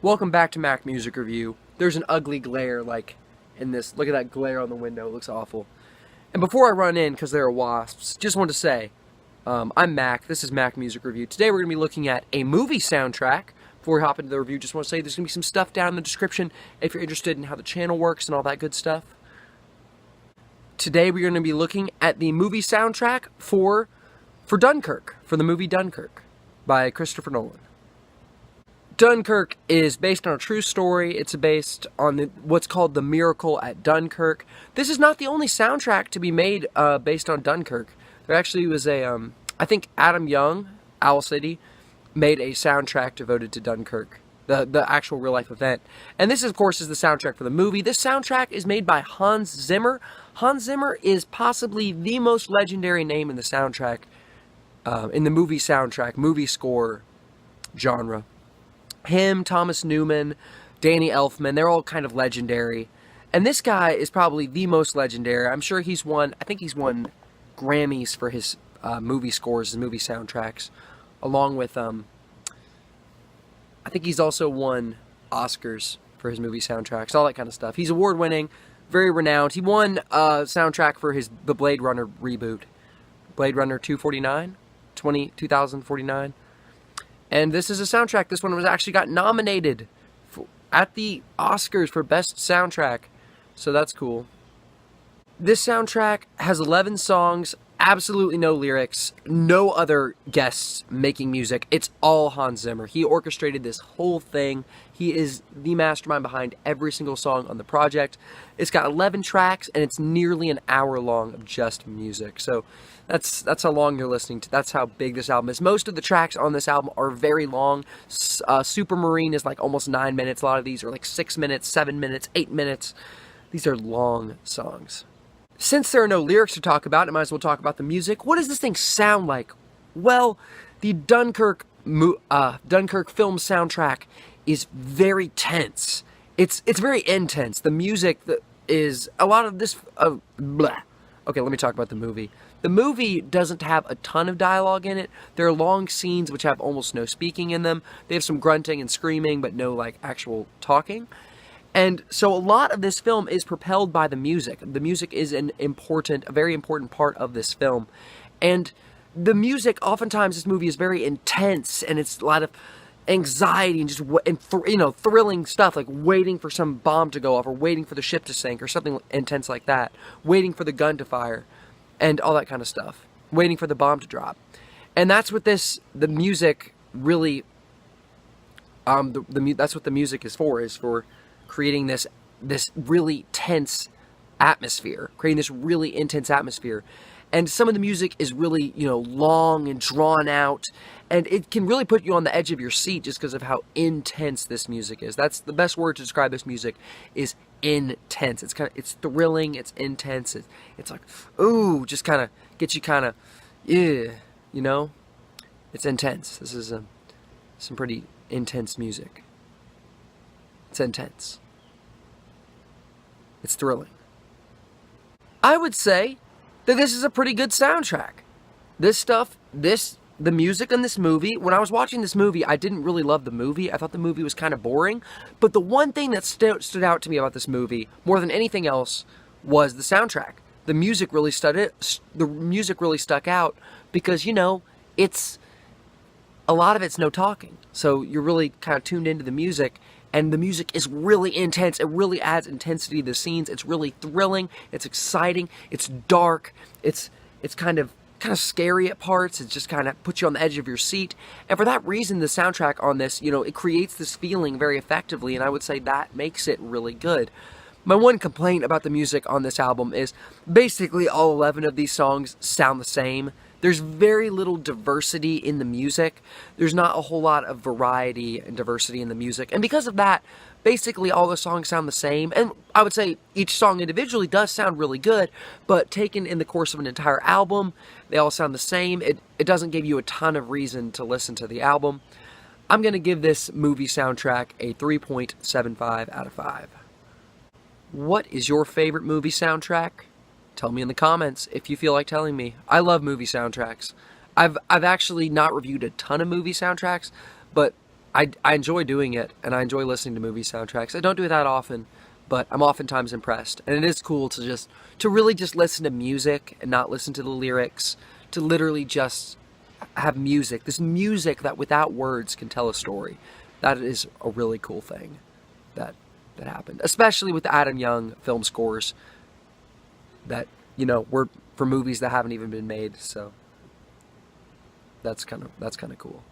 Welcome back to Mac Music Review. There's an ugly glare, like, in this. Look at that glare on the window. It looks awful. And before I run in, because there are wasps, just want to say, I'm Mac. This is Mac Music Review. Today we're going to be looking at a movie soundtrack. Before we hop into the review, just want to say there's going to be some stuff down in the description if you're interested in how the channel works and all that good stuff. Today we're going to be looking at the movie soundtrack for Dunkirk, for the movie Dunkirk, by Christopher Nolan. Dunkirk is based on a true story. It's based on what's called the Miracle at Dunkirk. This is not the only soundtrack to be made based on Dunkirk. There actually was I think Adam Young, Owl City, made a soundtrack devoted to Dunkirk, the actual real-life event. And this, of course, is the soundtrack for the movie. This soundtrack is made by Hans Zimmer. Hans Zimmer is possibly the most legendary name in the soundtrack, in the movie soundtrack, movie score genre. Him, Thomas Newman, Danny Elfman, they're all kind of legendary. And this guy is probably the most legendary. I'm sure he's won, I think he's won Grammys for his movie scores, his movie soundtracks, along with, I think he's also won Oscars for his movie soundtracks, all that kind of stuff. He's award-winning, very renowned. He won soundtrack for the Blade Runner reboot, Blade Runner 2049. And this is a soundtrack. This one was actually got nominated at the Oscars for Best Soundtrack. So that's cool. This soundtrack has 11 songs, absolutely no lyrics, no other guests making music. It's all Hans Zimmer. He orchestrated this whole thing. He is the mastermind behind every single song on the project. It's got 11 tracks, and it's nearly an hour long of just music. So that's how long you're listening to. That's how big this album is. Most of the tracks on this album are very long. Supermarine is like almost 9 minutes. A lot of these are like 6 minutes, 7 minutes, 8 minutes. These are long songs. Since there are no lyrics to talk about, I might as well talk about the music. What does this thing sound like? Well, the Dunkirk film soundtrack is very tense. It's very intense. The music is a lot of this. Okay, let me talk about the movie. The movie doesn't have a ton of dialogue in it. There are long scenes which have almost no speaking in them. They have some grunting and screaming, but no like actual talking. And so a lot of this film is propelled by the music. The music is a very important part of this film. And the music, oftentimes this movie is very intense, and it's a lot of anxiety and just thrilling stuff, like waiting for some bomb to go off, or waiting for the ship to sink, or something intense like that. Waiting for the gun to fire, and all that kind of stuff. Waiting for the bomb to drop. And that's what the music really, that's what the music is for creating this really tense atmosphere, creating this really intense atmosphere. And some of the music is really, long and drawn out, and it can really put you on the edge of your seat just because of how intense this music is. That's the best word to describe this music, is intense. It's thrilling, it's intense, it's like, ooh, just kind of gets you kind of, yeah, it's intense. This is some pretty intense music. It's intense. It's thrilling. I would say that this is a pretty good soundtrack. The music in this movie, when I was watching this movie, I didn't really love the movie. I thought the movie was kind of boring. But the one thing that stood out to me about this movie, more than anything else, was the soundtrack. The music really stuck out because, it's a lot of it's no talking. So you're really kind of tuned into the music. And the music is really intense. It really adds intensity to the scenes. It's really thrilling. It's exciting. It's dark. It's kind of scary at parts. It just kind of puts you on the edge of your seat. And for that reason, the soundtrack on this, it creates this feeling very effectively. And I would say that makes it really good. My one complaint about the music on this album is basically all 11 of these songs sound the same. There's very little diversity in the music. There's not a whole lot of variety and diversity in the music. And because of that, basically all the songs sound the same. And I would say each song individually does sound really good, but taken in the course of an entire album, they all sound the same. It doesn't give you a ton of reason to listen to the album. I'm going to give this movie soundtrack a 3.75 out of 5. What is your favorite movie soundtrack? Tell me in the comments if you feel like telling me. I love movie soundtracks. I've actually not reviewed a ton of movie soundtracks, but I enjoy doing it, and I enjoy listening to movie soundtracks. I don't do it that often, but I'm oftentimes impressed. And it is cool to really just listen to music and not listen to the lyrics, to literally just have music. This music that without words can tell a story. That is a really cool thing that happened, especially with the Adam Young film scores that, were for movies that haven't even been made. So that's kind of cool.